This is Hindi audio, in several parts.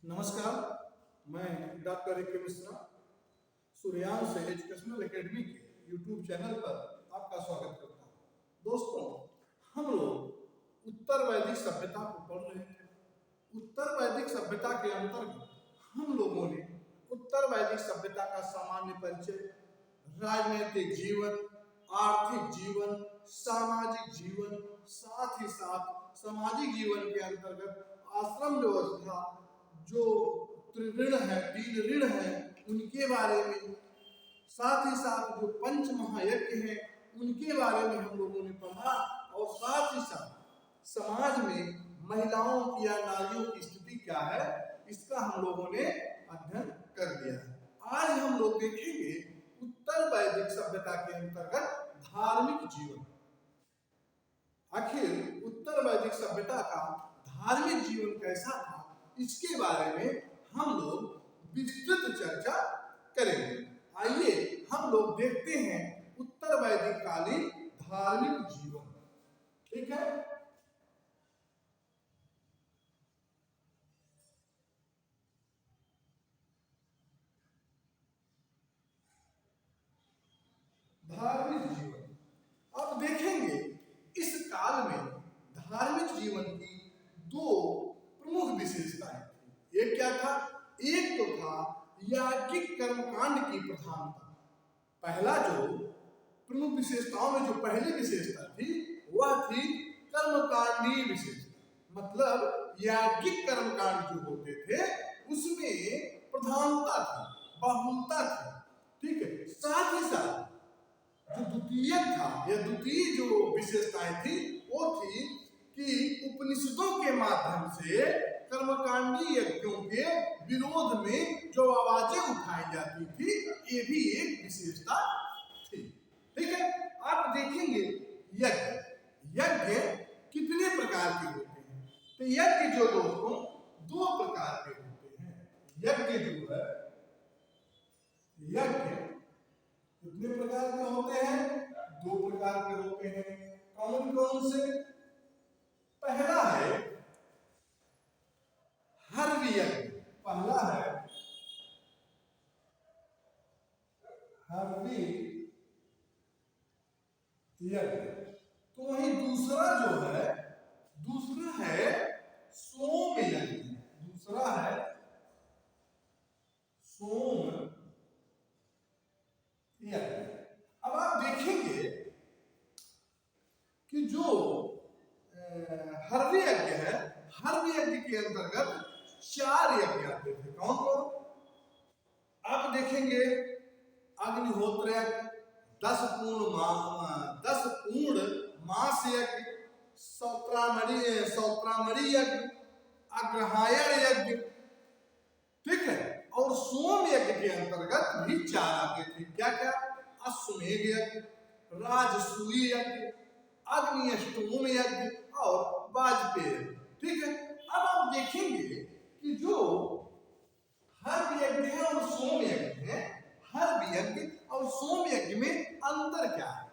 नमस्कार, मैं डॉक्टर ए के मिश्रा सूर्यांश एजुकेशनल एकेडमी के यूट्यूब चैनल पर आपका स्वागत करता हूँ। दोस्तों, हम लोग उत्तर वैदिक सभ्यता को पढ़ रहे थे। उत्तर वैदिक सभ्यता के अंतर्गत हम लोगों ने उत्तर वैदिक सभ्यता का सामान्य परिचय, राजनीतिक जीवन, आर्थिक जीवन, सामाजिक जीवन, साथ ही साथ सामाजिक जीवन के अंतर्गत आश्रम व्यवस्था, जो त्रिऋण है, 3 ऋण है, उनके बारे में, साथ ही साथ जो पंच महायज्ञ हैं उनके बारे में हम लोगों ने पढ़ा, और साथ ही साथ समाज में महिलाओं की या नारियों की स्थिति क्या है, इसका हम लोगों ने अध्ययन कर लिया है। आज हम लोग देखेंगे उत्तर वैदिक सभ्यता के अंतर्गत धार्मिक जीवन। आखिर उत्तर वैदिक सभ्यता का धार्मिक जीवन कैसा था, इसके बारे में हम लोग विस्तृत चर्चा करेंगे। आइए हम लोग देखते हैं उत्तर वैदिक कालीन धार्मिक जीवन। ठीक है, धार्मिक जीवन अब देखेंगे। इस काल में धार्मिक जीवन की 2 प्रमुख विशेषताएं थी। एक क्या था? एक तो था याज्ञिक कर्मकांड की प्रधानता। पहला जो प्रमुख विशेषताओं में जो पहली विशेषता थी वह थी कर्मकांडीय विशेषता। मतलब याज्ञिक कर्मकांड जो होते थे उसमें प्रधानता थी, बहुलता थी। ठीक है, साथ ही साथ जो द्वितीय था या द्वितीय जो विशेषताएं थी वो थी कि उपनिषदों के माध्यम से कर्मकांडी यज्ञों के विरोध में जो आवाजें उठाई जाती थी, ये भी एक विशेषता थी। ठीक है, आप देखेंगे यज्ञ कितने प्रकार के होते हैं। तो यज्ञ जो दोस्तों 2 प्रकार के होते हैं। यज्ञ जो है, यज्ञ कितने प्रकार के होते हैं? 2 प्रकार के होते हैं। कौन कौन से? पहला है हर्व यज्ञ। पहला है हर्वी यज्ञ। तो वही दूसरा है सोम यज्ञ। दूसरा है सोम यज्ञ। अब आप देखेंगे कि जो हर्व यज्ञ है, हर्व यज्ञ के अंतर्गत 4 यज्ञ आते थे। कौन कौन? आप देखेंगे अग्निहोत्र यज्ञ, 10 पूर्ण मास यज्ञ, सौत्रामणि यज्ञ, अग्रहायण यज्ञ। ठीक है, और सोम यज्ञ के अंतर्गत भी 4 आते थे। क्या क्या? अश्वमेध यज्ञ, राजसूय यज्ञ, अग्निष्टोम यज्ञ और वाजपेय। ठीक है, अब आप देखेंगे कि जो हर्व यज्ञ है और सोम यज्ञ है, हर्व यज्ञ और सोम यज्ञ में अंतर क्या है,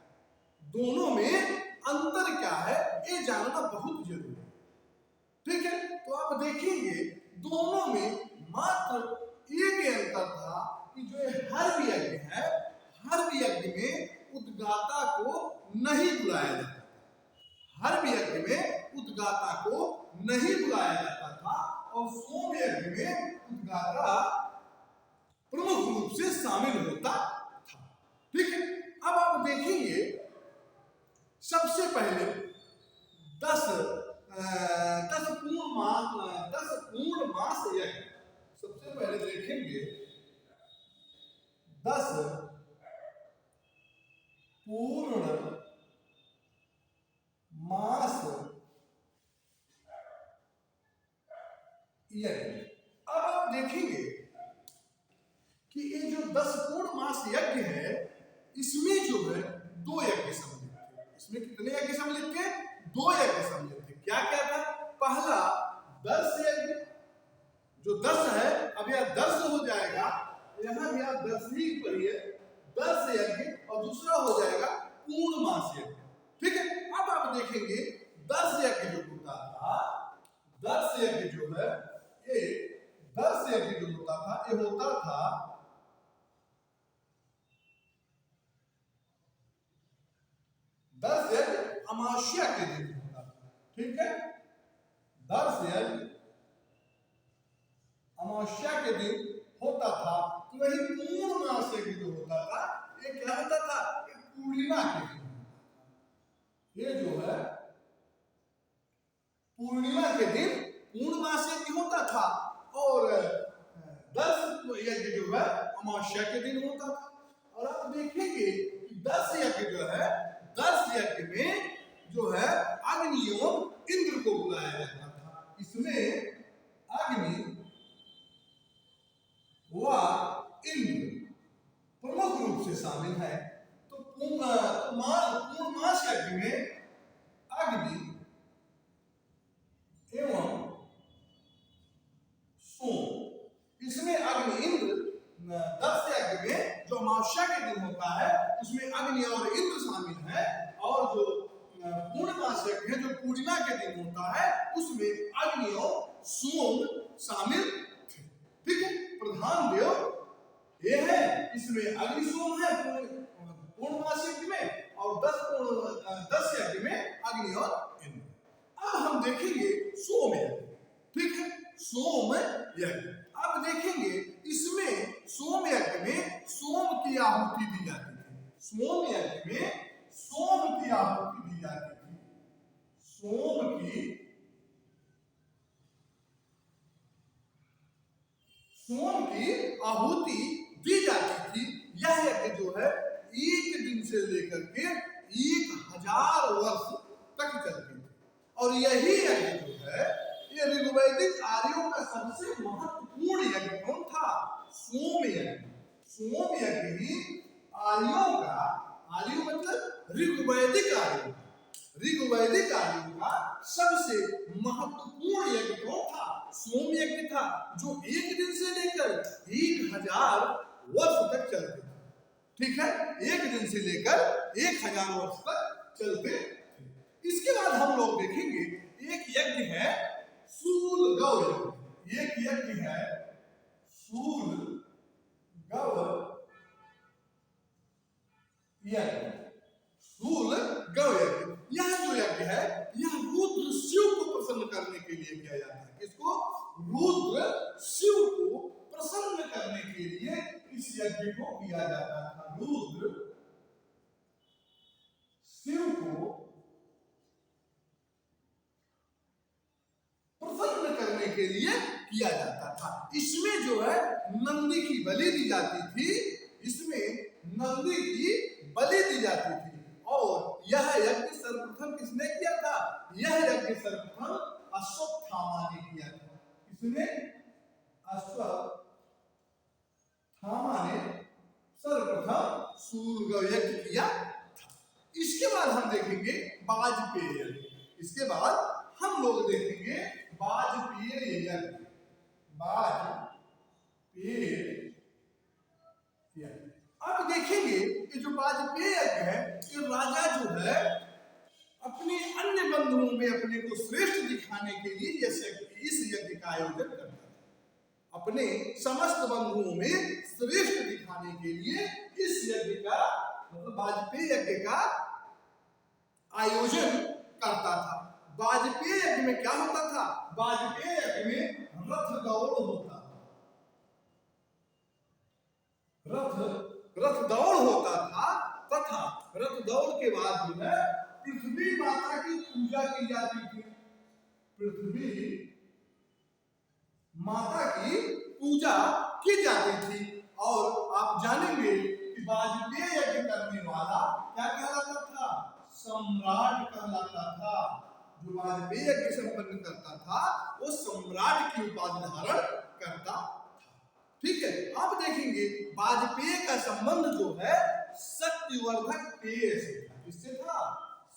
दोनों में अंतर क्या है, ये जानना बहुत जरूरी है। ठीक है, तो आप देखेंगे दोनों में मात्र एक अंतर था कि जो हर्व यज्ञ है, हर्व यज्ञ में उद्गाता को नहीं बुलाया जाता। हर्व यज्ञ में उद्गाता को नहीं बुलाया जाता था और सोम यज्ञ में उद्गाता प्रमुख रूप से शामिल होता था। ठीक है, अब आप देखेंगे सबसे पहले 10 पूर्ण मास यज्ञ। सबसे पहले देखेंगे 10 पूर्ण मास यज्ञ। अब आप देखेंगे कि ये जो 10 पूर्ण मास यज्ञ है, इसमें जो है 2 यज्ञ सम्मिलित थे। इसमें कितने यज्ञ सम्मिलित थे? 2 यज्ञ सम्मिलित थे। क्या क्या था? पहला दर्श यज्ञ, जो 10 है, अब यह 10 हो जाएगा, यहां भी आप 10 ही पढ़िए, दर्श यज्ञ, और दूसरा हो जाएगा पूर्ण मास यज्ञ। ठीक है, अब आप देखेंगे दर्श यज्ञ जो होता था, दर्श यज्ञ जो है ये 10 ये होता था दस यज्ञ अमावस्या के दिन होता था। ठीक है, दस यज्ञ अमावस्या के दिन होता था। तो वही पूर्णमास यज्ञ जो होता था ये क्या होता था, ये पूर्णिमा के दिन। ये जो है पूर्णिमा के दिन पूर्णमास यज्ञ होता था और 10 यज्ञ जो है अमावस्या के दिन होता था। और आप देखेंगे कि 10 यज्ञ जो है, 10 यज्ञ में जो है अग्नियों इंद्र को बुलाया जाता था। इसमें अग्नि व इंद्र प्रमुख रूप से शामिल है। तो पूर्णमास यज्ञ में अग्नि एवं सोम, इसमें अग्नि इंद्र 10 यज्ञ में जो अमावस्या के दिन होता है उसमें अग्नि और इंद्र शामिल है। और जो पूर्णमास यज्ञ है जो पूर्णिमा के दिन होता है उसमें अग्नि और सोम शामिल थे। ठीक है, प्रधान देव ये है, इसमें अग्नि सोम है पूर्णमास यज्ञ में और 10 यज्ञ में अग्नि और इंद्र। अब हम देखेंगे सोम यज्ञ। ठीक है, सोम यज्ञ अब देखेंगे इसमें सोम यज्ञ में सोम की आहुति दी जाती थी। सोम यज्ञ में सोम की आहुति दी जाती थी। सोम की आहुति दी जाती थी। यह यज्ञ जो है 1 दिन से लेकर के 1000 वर्ष तक चलती थी। और यही यज्ञ जो है ये ऋग्वैदिक आर्यों का सबसे महत्वपूर्ण यज्ञ कौन था, सोम यज्ञ। सोम यज्ञ ही आर्यों का, आर्य मतलब ऋग्वैदिक आर्यों का सबसे महत्वपूर्ण यज्ञ कौन था, सोम यज्ञ था, जो 1 दिन से लेकर 1000 वर्ष तक चलते थे। ठीक है, 1 दिन से लेकर 1000 वर्ष तक चलते थे। इसके बाद हम लोग देखेंगे एक यज्ञ है सूल गौ यज्ञ। एक यज्ञ है सूल गौ यज्ञ। सूल गौ यज्ञ, यह जो यज्ञ है यह रुद्र शिव को प्रसन्न करने के लिए किया जाता है। इसको रुद्र शिव को प्रसन्न करने के लिए इस यज्ञ को किया जाता था। रुद्र शिव को प्रसन्न करने के लिए किया जाता था। इसमें जो है नंदी की बलि दी जाती थी। इसमें नंदी की बलि दी जाती थी। और यह यज्ञ सर्वप्रथम किसने किया था, यह यज्ञ सर्वप्रथम अश्वत्थामा ने किया था। किसने, अश्वत्थामा ने सर्वप्रथम सूल गौ यज्ञ किया था। इसके बाद हम देखेंगे वाजपेय यज्ञ। इसके बाद हम लोग देखेंगे वाजपेय यज्ञ। वाजपेय यज्ञ अब देखेंगे कि जो वाजपेय यज्ञ है ये राजा जो है अपने अन्य बंधुओं में अपने को श्रेष्ठ दिखाने के लिए इस यज्ञ का आयोजन करता है। अपने समस्त बंधुओं में श्रेष्ठ दिखाने के लिए इस यज्ञ का मतलब वाजपेय यज्ञ का आयोजन करता था। वाजपेय यज्ञ में क्या होता था, वाजपेय यज्ञ में रथ दौड़ होता था। रथ दौड़ होता था तथा रथ दौड़ के बाद जो है पृथ्वी माता की पूजा की जाती थी। पृथ्वी माता की पूजा की जाती थी। और आप जानेंगे कि वाजपेय यज्ञ करने वाला क्या कहलाता था, सम्राट कहलाता था। जो वाजपेय यज्ञ संपन्न करता था वो सम्राट की उपाधि धारण करता था। ठीक है, अब देखेंगे वाजपेय का संबंध जो है शक्तिवर्धक पेय से था। किससे था,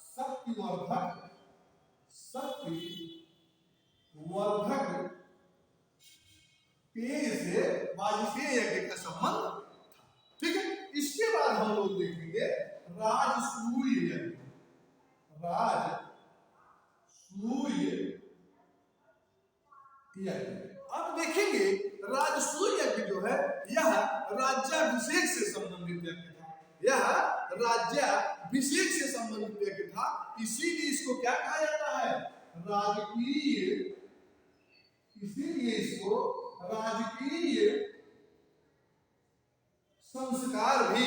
शक्तिवर्धक पेय से वाजपेय यज्ञ का संबंध था। ठीक है, इसके बाद हम लोग देखेंगे राजसूय यज्ञ। राजसूय अब देखेंगे राजसूय यज्ञ जो है यह राज्याभिषेक से संबंधित यज्ञ था। यह राज्याभिषेक से संबंधित यज्ञ था, इसीलिए इसको क्या कहा जाता है? राजकीय। इसीलिए इसको राजकीय संस्कार भी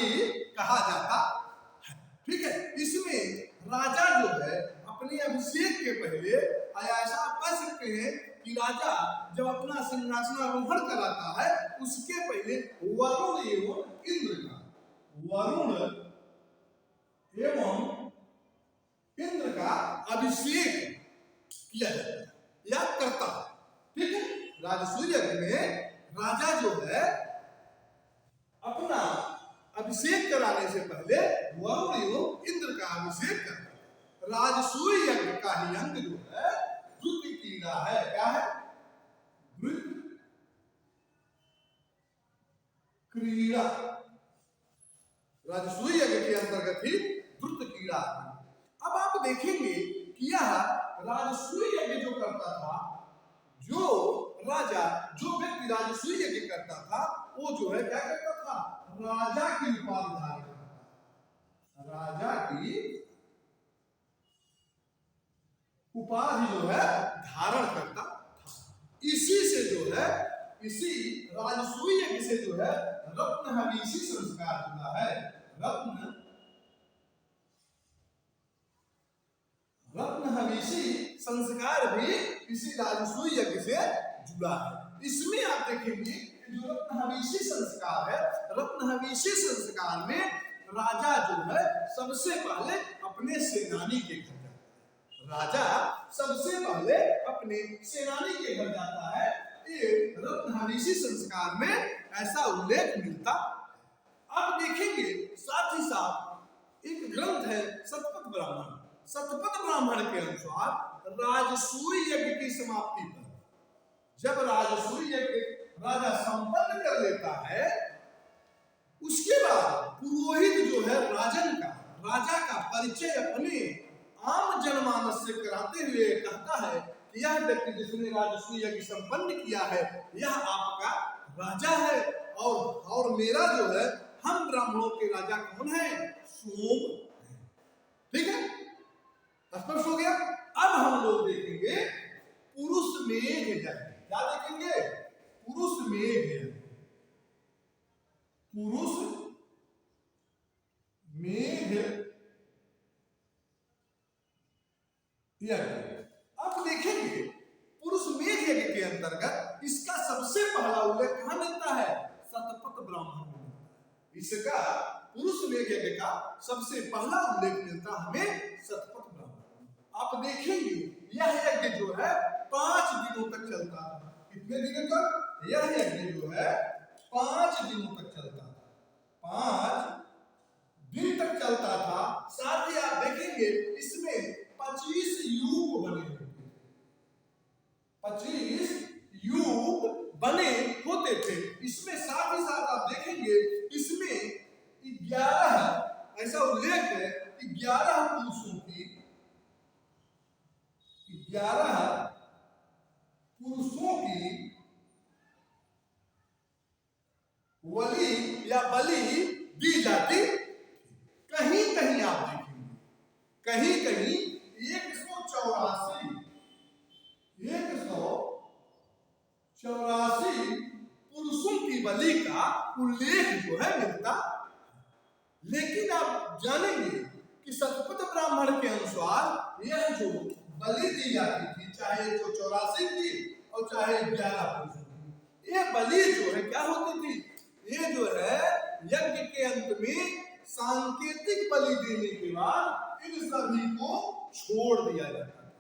कहा जाता है। ठीक है, इसमें राजा जो है अपने अभिषेक के पहले, ऐसा आप कह सकते हैं कि राजा जब अपना सिंहासनारोहण कराता है उसके पहले वरुण एवं इंद्र का अभिषेक किया जाता है या करता है। ठीक है, राजसूय यज्ञ में राजा जो है अपना अभिषेक कराने से पहले वरुण एवं इंद्र का अभिषेक करता है। राजसूय यज्ञ का ही अंग जो है द्रुत क्रीड़ा है। क्या है? द्रुत क्रीड़ा। राजसूय यज्ञ के अंतर्गत ही द्रुत क्रीड़ा। अब आप देखेंगे कि यह राजसूय यज्ञ जो करता था, जो व्यक्ति राजसूय यज्ञ करता था वो जो है क्या करता था? राजा की उपाधि धारण करता था। राजा की उपाधि जो है धारण करता था। इसी से जो है, इसी राजसूय यज्ञ से जो है रत्न हवीसी संस्कार जुड़ा है। रत्न हवीसी संस्कार भी इसी राजसूय यज्ञ से जुड़ा है। इसमें आप देखेंगे कि जो रत्न हवीसी संस्कार है, रत्न हवीसी संस्कार में राजा जो है सबसे पहले अपने सेनानी के घर जाता है। राजा सबसे पहले अपने सेनानी के घर जाता है। ये रत्न हवीसी संस्कार में ऐसा उल्लेख मिलता। अब देखेंगे साथ ही साथ एक ग्रंथ है शतपथ ब्राह्मण। शतपथ ब्राह्मण के अनुसार राजसूय यज्ञ की समाप्ति पर, जब राजसूय यज्ञ राजा संपन्न कर लेता है, उसके बाद पुरोहित जो है राजा का परिचय अपने आम जनमानस से कराते हुए कहता है कि यह व्यक्ति जिसने राजसूय यज्ञ संपन्न किया है यह आपका राजा है, और मेरा जो है, हम ब्राह्मणों के राजा कौन है? सोम। ठीक है, स्पष्ट हो गया। अब हम लोग देखेंगे पुरुष मेघ यज्ञ। क्या देखेंगे? पुरुष मेघ यज्ञ। पुरुष मेघ यज्ञ। अब देखेंगे पुरुष मेघ यज्ञ के अंतर्गत इसका सबसे पहला उल्लेख कहां मिलता है? शतपथ ब्राह्मण में। इसका पुरुष मेघ यज्ञ का सबसे पहला उल्लेख मिलता हमें शतपथ ब्राह्मण। आप देखेंगे यह यज्ञ जो है 5 दिनों तक चलता है। कितने दिनों तक? यह यज्ञ जो है 5 दिनों तक चलता था। 5 दिन तक चलता था। साथ ही आप देखेंगे इसमें 25 युग बने होते थे। 25 युग बने होते थे। इसमें साथ ही साथ आप देखेंगे इसमें 11 ऐसा उल्लेख है कि 11 पुरुषों की 11 पुरुषों की वली या बलि दी जाती। कहीं कहीं आप देखेंगे, कहीं कहीं 184 पुरुषों की बलि का उल्लेख जो है मिलता। लेकिन आप जानेंगे कि शतपथ ब्राह्मण के अनुसार यह जो बलि दी जाती थी, चाहे 184 की और चाहे 11 पुरुषों की, ये बलि जो है क्या होती थी? ये जो है यज्ञ के अंत में सांकेतिक बलि देने के बाद इन सभी को छोड़ दिया जाता था।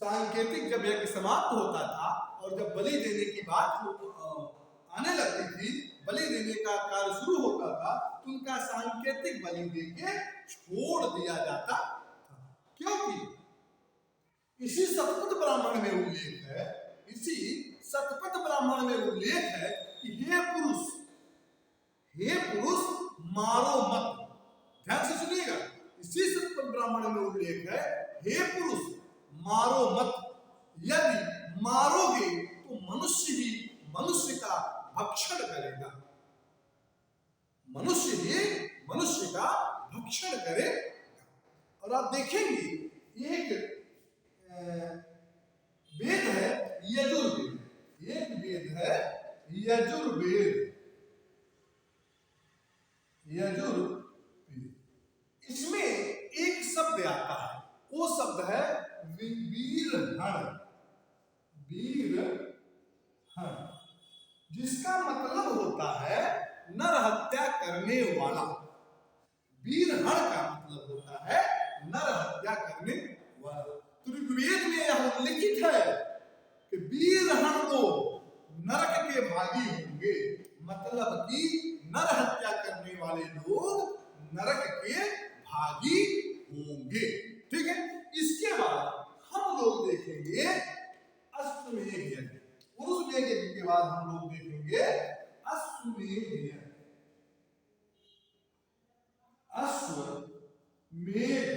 सांकेतिक जब यज्ञ समाप्त होता था और जब बलि देने की बात आने लगती थी, बलि देने का कार्य शुरू होता था, तो उनका सांकेतिक बलि देके छोड़ दिया जाता था। क्योंकि इसी शतपथ ब्राह्मण में उल्लेख है, इसी शतपथ ब्राह्मण में उल्लेख है कि हे पुरुष मारो मत। ध्यान से सुनिएगा, इसी शतपथ ब्राह्मण में उल्लेख है, हे पुरुष मारो मत। यदि मारो मनुष्य का भक्षण करेगा, मनुष्य ही मनुष्य का भक्षण करेगा। और आप देखेंगे एक वेद है यजुर्वेद, एक वेद है यजुर्वेद, यजुर्वेद, इसमें एक शब्द आता है, वो शब्द है वीरहण, वीरहण, जिसका मतलब होता है नर हत्या करने वाला। वीरहण का मतलब होता है नर हत्या करने वाला। तो ऋग्वेद में यह उल्लिखित है कि वीरहण तो नरक के भागी होंगे, मतलब कि नर हत्या करने वाले लोग नरक के भागी होंगे। ठीक है, इसके बाद हम लोग देखेंगे अश्वमेध यज्ञ, पुरुष यज्ञ के बाद हम लोग देखेंगे अश्वमेध यज्ञ, अश्वमेध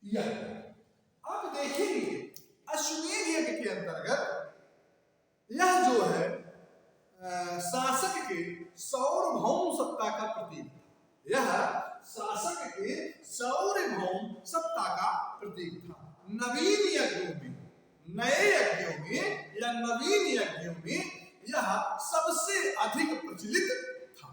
यज्ञ। अब देखेंगे अश्वमेध यज्ञ के अंतर्गत यह जो है शासक के सार्वभौम सत्ता का प्रतीक, यह शासक के सार्वभौम सत्ता का प्रतीक था। नवीन यज्ञों में, नए यज्ञों में या नवीन यज्ञों में यह सबसे अधिक प्रचलित था।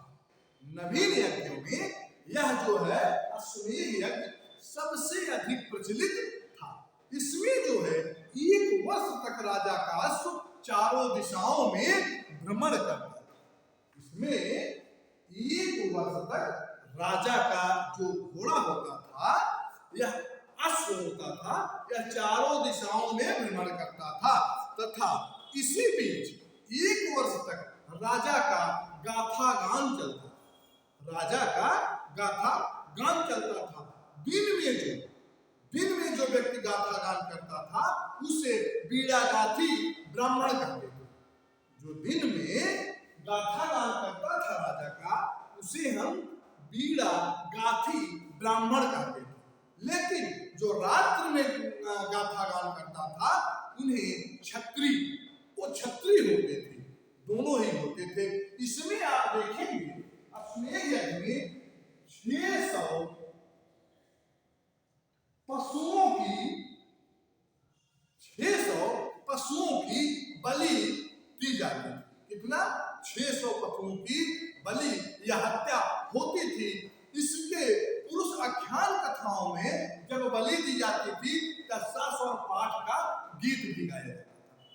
नवीन यज्ञों में यह जो है अश्वमेध यज्ञ सबसे अधिक प्रचलित था। इसमें जो है 1 वर्ष तक राजा का अश्व चारों दिशाओं में भ्रमण करता था। इसमें 1 वर्ष तक राजा का जो घोड़ा होता था, यह अश्व होता था, यह चारों दिशाओं में भ्रमण करता था, तथा इसी बीच 1 वर्ष तक राजा का गाथा गान चलता, राजा का गाथा गान चलता था। दिन में जो व्यक्ति गाथा गान करता था उसे बीड़ा गाथी ब्राह्मण कहते थे। जो दिन में गाथा गान करता था राजा का, उसे हम बीड़ा गाथी ब्राह्मण कहते थे। लेकिन जो रात्र में गाथा गान करता था उन्हें छत्री, वो छत्री होते थे, दोनों ही होते थे। इसमें आप देखेंगे अश्वमेध यज्ञ में 600 पशुओं की बलि दी जाती थी। कितना? 600 पशुओं की बलि या हत्या होती थी। इसके पुरुष आख्यान कथाओं में जब बलि दी जाती थी तब सास और पाठ का गीत भी गाया जाता था।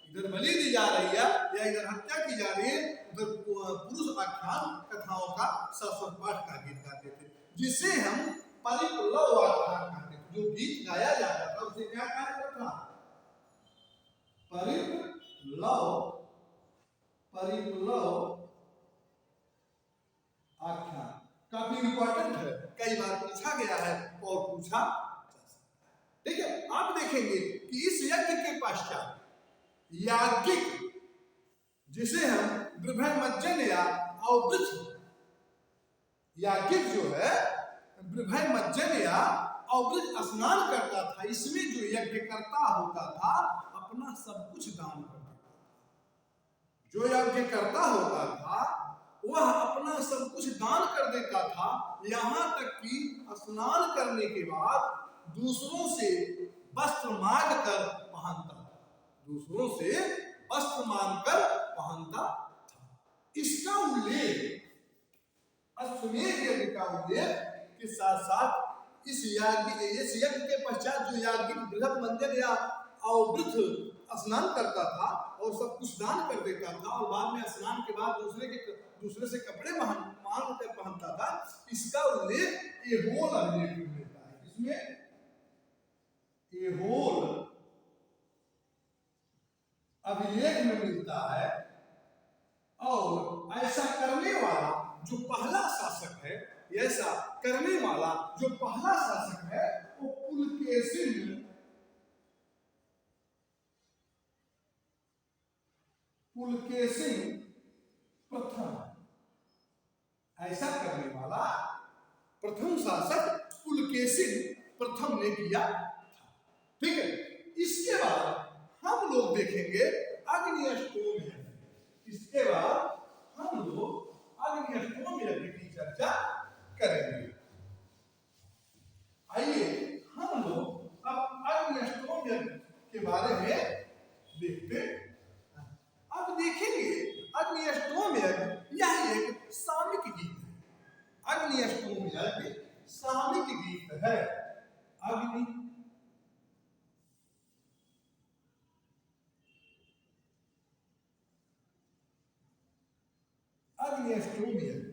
इधर बलि दी जा रही है या इधर हत्या की जा रही है, उधर पुरुष आख्यान कथाओं का सास और पाठ का गीत गाते थे, जिसे हम परिप्लव आख्यान कहते थे। जो गीत गाया जाता था उसे क्या कहा जाता था? परिप्लव आख्यान। काफी इंपॉर्टेंट है, कई बार पूछा गया है और पूछा जा सकता है। ठीक है, आप देखेंगे कि इस यज्ञ के पश्चात याज्ञिक, जिसे हम बृहन्मज्जन या अवृथ, याज्ञिक जो है बृहन्मज्जन या अवृथ स्नान करता था। इसमें जो यज्ञ करता होता था अपना सब कुछ दान कर देता था। जो यज्ञ करता होता था वह अपना सब कुछ दान कर देता था, यहाँ तक कि स्नान करने के बाद दूसरों से वस्त्र मांग कर पहनता था, दूसरों से वस्त्र मांग कर पहनता था। इसका उल्लेख अश्वमेध यज्ञ का उल्लेख के साथ साथ इस यज्ञ के पश्चात जो याज्ञिक बृहन्मज्जन या अवृथ स्नान करता था और सब कुछ दान कर देता था और बाद में स्नान के बाद दूसरे से कपड़े मांग कर पहनता था, इसका उल्लेख एहोल अभिलेख में मिलता है। इसमें एहोल अभिलेख में मिलता है। और ऐसा करने वाला जो पहला शासक है, ऐसा करने वाला जो पहला शासक है वो पुलकेशिन प्रथम, ऐसा करने वाला प्रथम शासक पुलकेशिन प्रथम ने किया था। ठीक है, इसके बाद हम लोग देखेंगे अग्नि अष्टोम यज्ञ। इसके बाद हम लोग अग्नि अष्टोम यज्ञ की चर्चा करेंगे। आइए हम लोग अब अग्नि अष्टोम यज्ञ के बारे में देखते हैं। अब देखेंगे अग्नि अष्टोम यज्ञ यह एक सामयिक गीत है। अग्नि अष्टोम यज्ञ सामयिक गीत है। अग्नि अष्टोम यज्ञ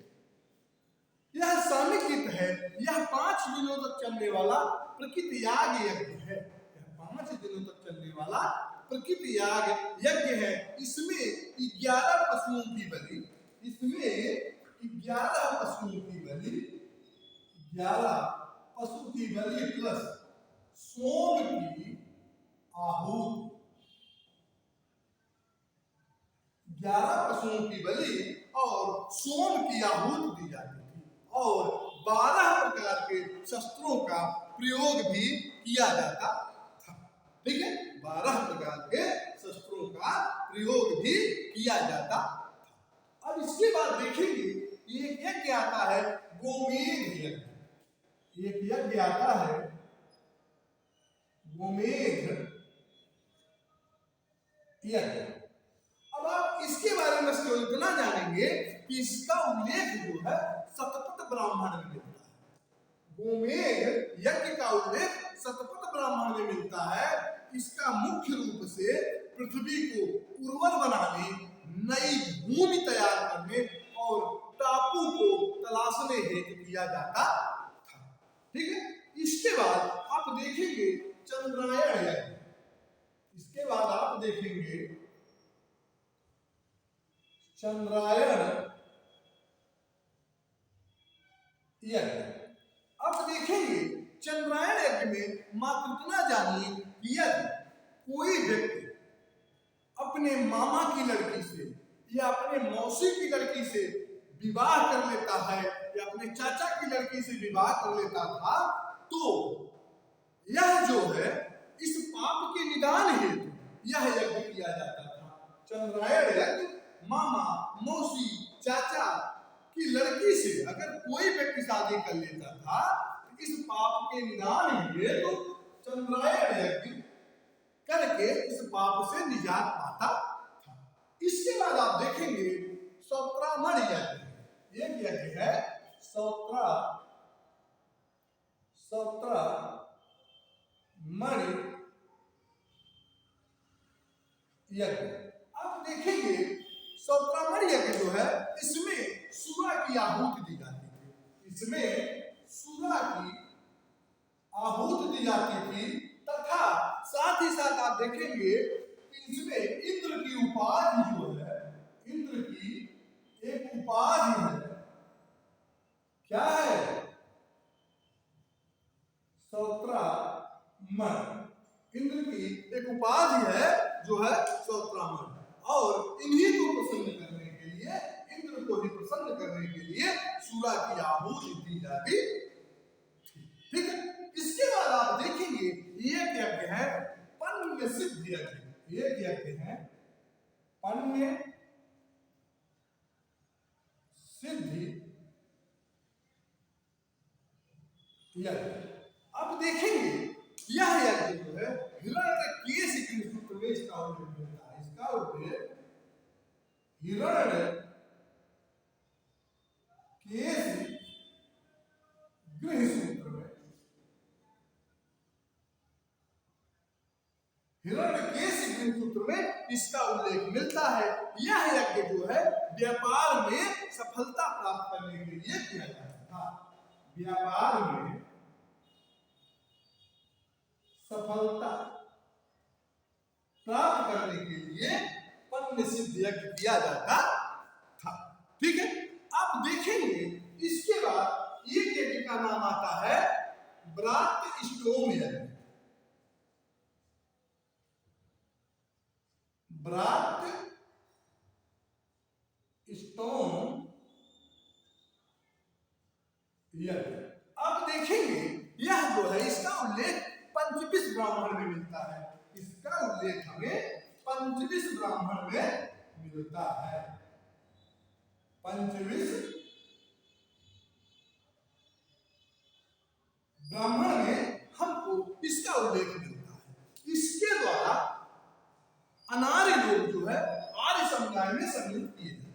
यह सामयिक गीत है। यह 5 दिनों तक चलने वाला प्रकृति याग यज्ञ है। यह 5 दिनों तक चलने वाला प्रकृति याग यज्ञ है। इसमें 11 पशुओं की बलि, इसमें 11 पशुओं की बलि, 11 पशु की बलि प्लस सोम की आहूत, 11 पशुओं की बलि और सोम की आहूत दी जाती थी और 12 प्रकार के शस्त्रों का प्रयोग भी किया जाता था। ठीक है, 12 प्रकार के शस्त्रों का प्रयोग भी किया जाता था। अब इसके बाद देखेंगे ये यज्ञ आता है गोमेध यज्ञ। एक यज्ञ आता है गोमेध यज्ञ। अब आप इसके बारे में केवल इतना जानेंगे कि इसका उल्लेख जो है शतपथ ब्राह्मण में मिलता है। गोमेध यज्ञ का उल्लेख शतपथ ब्राह्मण में मिलता है। इसका मुख्य रूप से पृथ्वी को उर्वर बनाने, नई भूमि तैयार करने और टापू को तलाशने हेतु किया जाता था। ठीक है, इसके बाद आप देखेंगे चंद्रायण यज्ञ। इसके बाद आप देखेंगे चंद्रायण यज्ञ। अब देखेंगे चंद्रायण यज्ञ में मात्र इतना जानिए कि यदि कोई व्यक्ति अपने मामा की लड़की से या अपने मौसी की लड़की से विवाह कर लेता है या अपने चाचा की लड़की से विवाह कर लेता था तो यह जो है इस पाप के निदान हेतु यह यज्ञ किया जाता था। चंद्रायण यज्ञ मामा, मौसी, चाचा की लड़की से अगर कोई व्यक्ति शादी कर लेता था तो इस पाप के निदान हेतु चंद्रायण यज्ञ करके इस पाप से निजात पाता था। इसके बाद आप देखेंगे सौत्रामण यज्ञ। एक यज्ञ है सौत्रामण यज्ञ। आप देखेंगे सौत्रामण यज्ञ जो है इसमें सूरा की आहूत दी जाती थी। इसमें सूरा की आहूत दी जाती थी तथा साथ ही साथ आप देखेंगे इसमें इंद्र की उपाधि जो है, इंद्र की एक उपाधि है। क्या है? सौत्रामण। इंद्र की एक उपाधि है जो है सौत्रामण। और इन्हीं को प्रसन्न करने के लिए, इंद्र को ही प्रसन्न करने के लिए सूरा की आहूति दी जाती थी। ठीक है, इसके बाद आप देखेंगे एक यज्ञ है पन्य सिद्ध यज्ञ। एक यज्ञ है पन्य सिद्धि यज्ञ। अब देखेंगे यह यज्ञ जो है हिरण्यकेश के सूत्र में इसका उल्लेख मिलता है। इसका उल्लेख हिरण्यकेश गृह सूत्र में, हिरण्यकेश गृह सूत्र में इसका उल्लेख मिलता है। यह यज्ञ जो है व्यापार में सफलता प्राप्त करने के लिए किया जाता था। व्यापार में सफलता प्राप्त करने के लिए पन्य सिद्ध यज्ञ किया जाता था। ठीक है, आप देखेंगे इसके बाद एक यज्ञ का नाम आता है व्रात स्टोम यज्ञ। व्रात स्टोम यज्ञ। अब देखेंगे यह जो है इसका उल्लेख पंचविश ब्राह्मण में मिलता है। इसका उल्लेख हमें पंचविश ब्राह्मण में मिलता है। पंचविश ब्राह्मण में हमको इसका उल्लेख मिलता है। इसके द्वारा अनार्य लोग जो है आर्य समुदाय में सम्मिलित किए जाते हैं।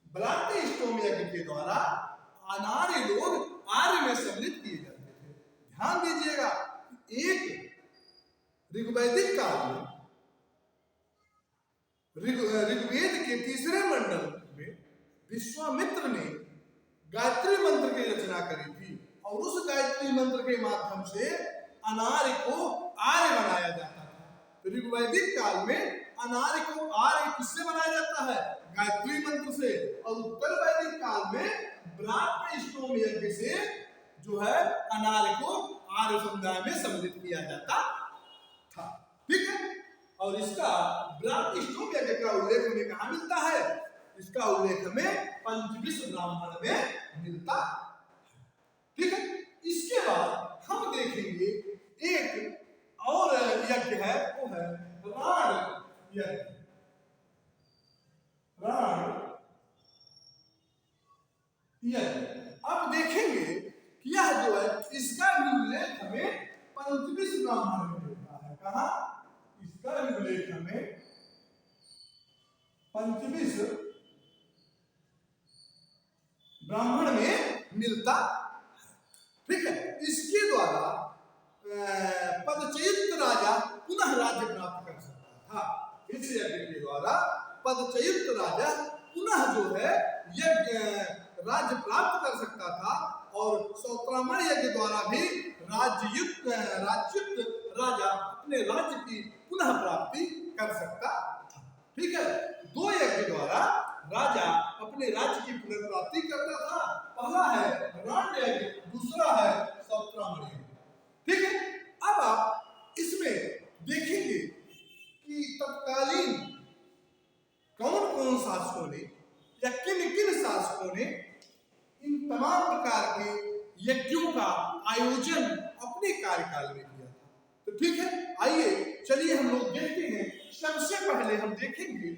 ब्राह्मण इष्टोम यज्ञ के द्वारा अनार्य लोग आर्य में सम्मिलित किए जाते थे। ध्यान दीजिएगा, एक ऋग्वैदिक काल में ऋग्वेद के तीसरे मंडल में विश्वामित्र ने गायत्री मंत्र की रचना करी थी और उस गायत्री मंत्र के माध्यम से अनार्य को आर्य बनाया जाता था। तो ऋग्वैदिक काल में अनार्य को आर्य किससे बनाया जाता है? गायत्री मंत्र से। और उत्तर वैदिक काल में ब्राह्मण इष्टोम यज्ञ से जो है अनार्य को आर्य समुदाय में सम्मिलित किया जाता था। ठीक है। और इसका ब्राह्मण इष्टोम यज्ञ का उल्लेख हमें कहाँ मिलता है? इसका उल्लेख हमें पंचविश ब्राह्मण में मिलता है। ठीक है। इसके बाद हम देखेंगे एक और यज्ञ है, वो है राण यज्ञ। राण यज्ञ अब देखेंगे कि यह जो है इसका भी उल्लेख हमें पंचविश ब्राह्मण में मिलता है। कहाँ? इसका भी उल्लेख हमें पंचविश ब्राह्मण में मिलता है। ठीक है। इसके द्वारा पदचयित राजा पुनः राज्य प्राप्त कर सकता था। इस यज्ञ के द्वारा पदचयित राजा पुनः जो है यज्ञ राज्य प्राप्त कर सकता था और सौत्रामण यज्ञ द्वारा भी राज्ययुक्त राजा अपने राज्य की पुनः प्राप्ति कर सकता था। ठीक है। दो यज्ञ द्वारा राजा अपने राज्य की पुनर्प्राप्ति करता था। पहला है राण यज्ञ, दूसरा है सौत्रामण यज्ञ। ठीक है। अब आप इसमें देखेंगे कि तत्कालीन कौन कौन शासकों ने या किन किन शासकों ने इन तमाम प्रकार के यज्ञों का आयोजन अपने कार्यकाल में किया था। तो ठीक है, आइए चलिए हम लोग देखते हैं। सबसे पहले हम देखेंगे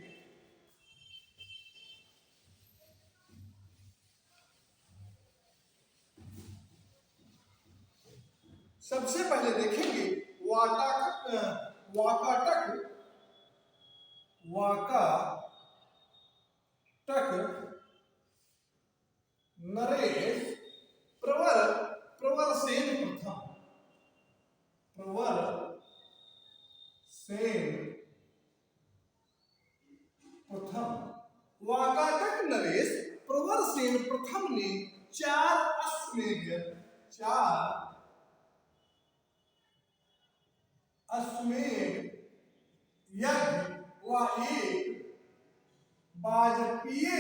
वाकाटक नरेश प्रवर सेन प्रथम वाकाटक नरेश प्रवर सेन प्रथम ने 4 अश्वमेध यज्ञ व एक वाजपेयी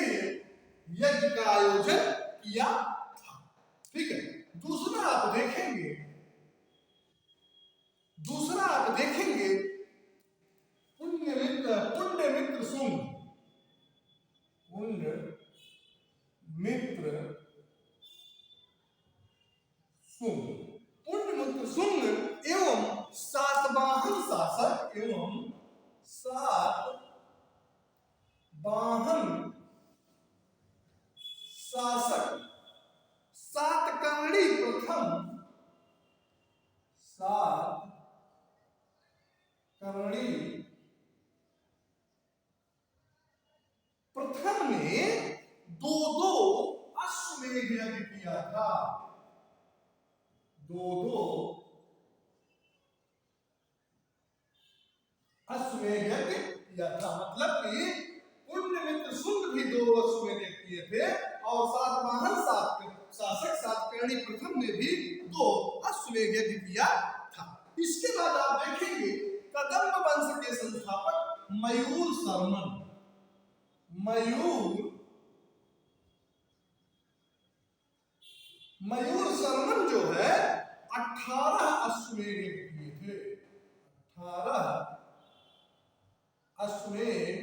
यज्ञ का आयोजन किया था। ठीक है। दूसरा आप देखेंगे पुण्यमित्र शुंग एवं सातवाहन शासक सातकर्णी प्रथम ने 2 अश्वमेध यज्ञ किया था। 2 अश्वमेध यज्ञ किया था। मतलब कि पुण्यमित्र शुंग भी 2 अश्वमेध यज्ञ किए थे और सातवाहन शासक सातकर्णी प्रथम ने भी 2 अश्वमेध यज्ञ किया था। इसके बाद आप देखेंगे कदम्ब वंश के संस्थापक मयूर शर्मन जो है 18 अश्वमेध यज्ञ किए थे। 18 अश्वमेध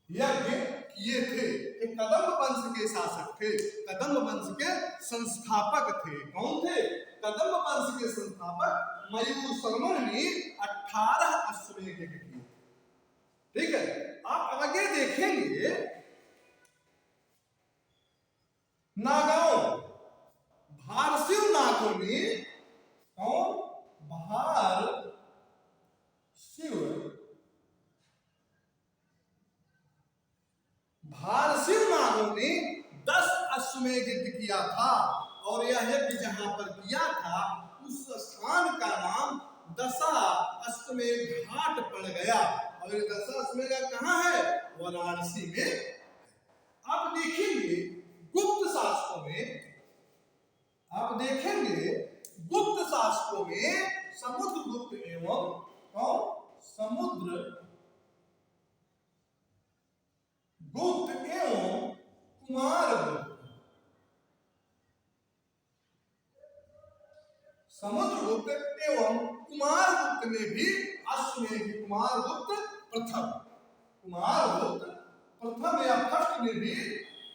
यज्ञ किए थे। एक कदम्ब वंश के शासक थे, कदम्ब वंश के संस्थापक थे। कौन थे? कदम्ब वंश के संस्थापक मयूर शर्मन ने 18 अश्वमेध यज्ञ किए। ठीक है, आप आगे देखेंगे नागाओं, भारसिव नागों ने, कौन? भारसिव नागों ने 10 अश्वमेध यज्ञ किया था, और यह यज्ञ जहां पर किया था उस स्थान का नाम दशा अश्वमेध घाट पड़ गया। और ये दशा अश्वमेध घाट कहाँ है? वाराणसी में। आप देखेंगे गुप्त शासकों में, आप देखेंगे गुप्त शासकों में समुद्रगुप्त एवं कौन? समुद्रगुप्त एवं कुमारगुप्त, समुद्रगुप्त एवं कुमारगुप्त ने भी अश्वमेध, कुमारगुप्त प्रथम या फर्स्ट ने भी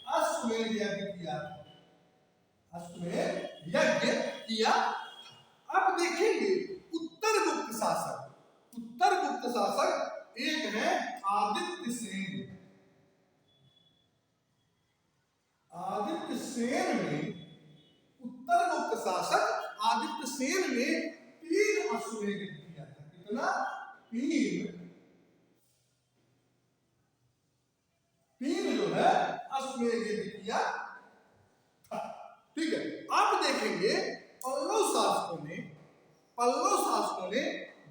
अश्वमेध यज्ञ किया, अश्वमेध यज्ञ किया। अब देखेंगे उत्तर गुप्त शासक, उत्तर गुप्त शासक एक है आदित्य सेन। आदित्य सेन ने, उत्तर गुप्त शासक आदित्य सेन ने 3 अश्वमेध किया था। कितना? 3 जो है अश्वमेध किया था। ठीक है, आप देखेंगे पल्लव शासकों ने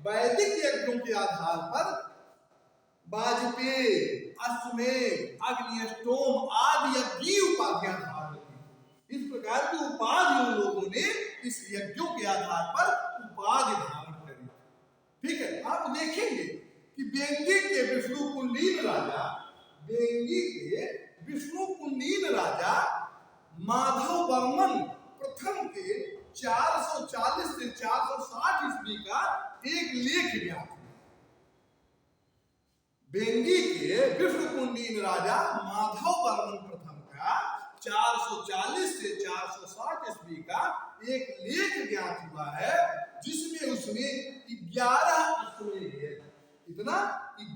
वैदिक यज्ञों के आधार पर वाजपेय, अश्वमेध, अग्निष्टोम आदि यज्ञीय उपाधियां धारण की। इस प्रकार की उपाधि उन लोगों ने इस यज्ञों के आधार पर उपाधि धारण करी। ठीक है, आप देखेंगे कि बेंगी के विष्णुकुंडीन राजा माधव वर्मन प्रथम के 440 से 460 ईस्वी का एक लेख ज्ञात है। बेंगी के विष्णुकुंडीन राजा माधव वर्मन प्रथम का 440 से 460 ईस्वी का एक लेख ज्ञात हुआ है, जिसमें उसने 11 अश्वमेध यज्ञ, इतना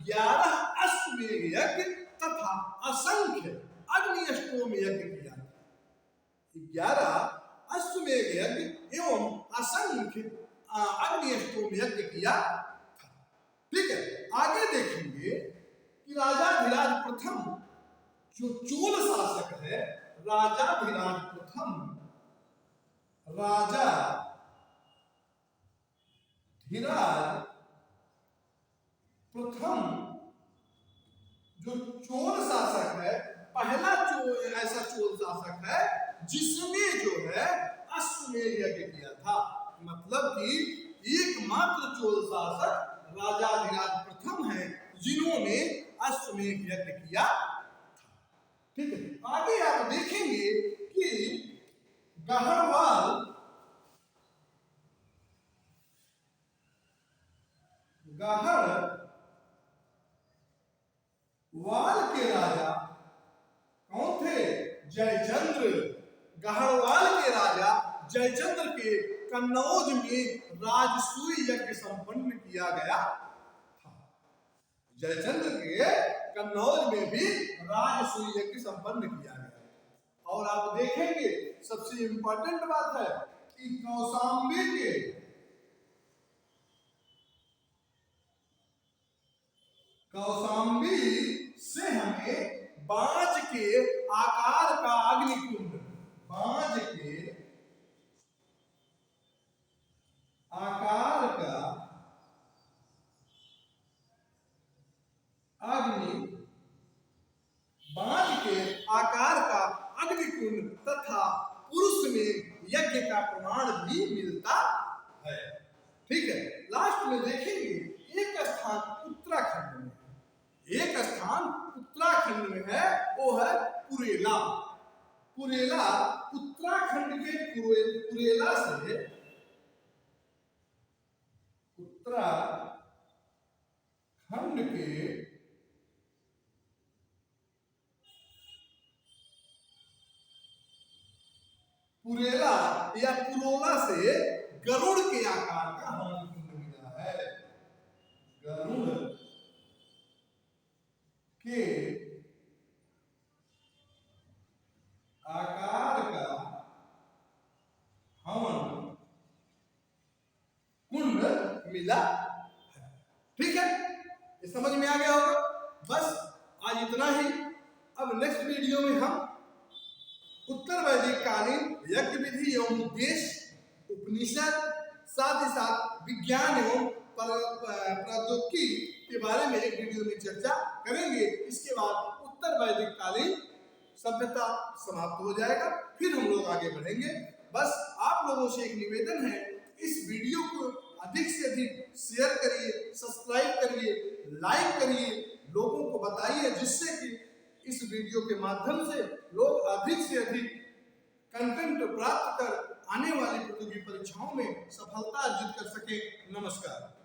11 अश्वमेध यज्ञ तथा असंख्य अग्निष्टोम यज्ञ किया। 11 अश्वमेध यज्ञ एवं असंख्य अग्निष्टोम यज्ञ किया था। ठीक है, आगे देखेंगे कि राजाधिराज प्रथम जो चोल शासक है, राजाधिराज प्रथम, राजाधिराज प्रथम जो चोल शासक है, पहला ऐसा चोल शासक है जिसने जो है अश्वमेध यज्ञ किया था। मतलब कि एकमात्र चोल शासक राजाधिराज प्रथम है जिन्होंने अश्वमेध यज्ञ किया था। ठीक है, आगे आप देखेंगे कि गहरवाल के राजा कौन थे? जयचंद्र। गहरवाल के राजा जयचंद्र के कन्नौज में राजसूय यज्ञ संपन्न किया गया था। जयचंद्र के कन्नौज में भी राजसूय यज्ञ संपन्न किया गया। और आप देखेंगे सबसे इंपॉर्टेंट बात है कि कौशाम्बी से हमें बाज के आकार का अग्निकुंड, बाज के आकार का अग्निकुंड तथा पुरुष में यज्ञ का प्रमाण भी मिलता है। ठीक है, लास्ट में देखेंगे एक स्थान उत्तराखंड में, एक स्थान उत्तराखंड में है, वो है पुरेला। पुरेला उत्तराखंड के पुरेला से, उत्तराखंड के का हवन कुंड मिला है। गरुड़ के आकार का हवन कुंड मिला है। ठीक है, ये समझ में आ गया होगा। बस आज इतना ही। अब नेक्स्ट वीडियो में हम उत्तर वैदिक कालीन यज्ञ विधि एवं उद्देश्य, उपनिषद, साथ ही साथ विज्ञान एवं प्रौद्योगिकी के बारे में एक वीडियो में चर्चा करेंगे। इसके बाद उत्तर वैदिक कालीन सभ्यता समाप्त हो जाएगा, फिर हम लोग आगे बढ़ेंगे। बस आप लोगों से एक निवेदन है, इस वीडियो को अधिक से अधिक शेयर करिए, सब्सक्राइब करिए, लाइक करिए, लोगों को बताइए, जिससे कि इस वीडियो के माध्यम से लोग अधिक से अधिक कंटेंट प्राप्त कर आने वाली प्रतियोगी परीक्षाओं में सफलता अर्जित कर सके। नमस्कार।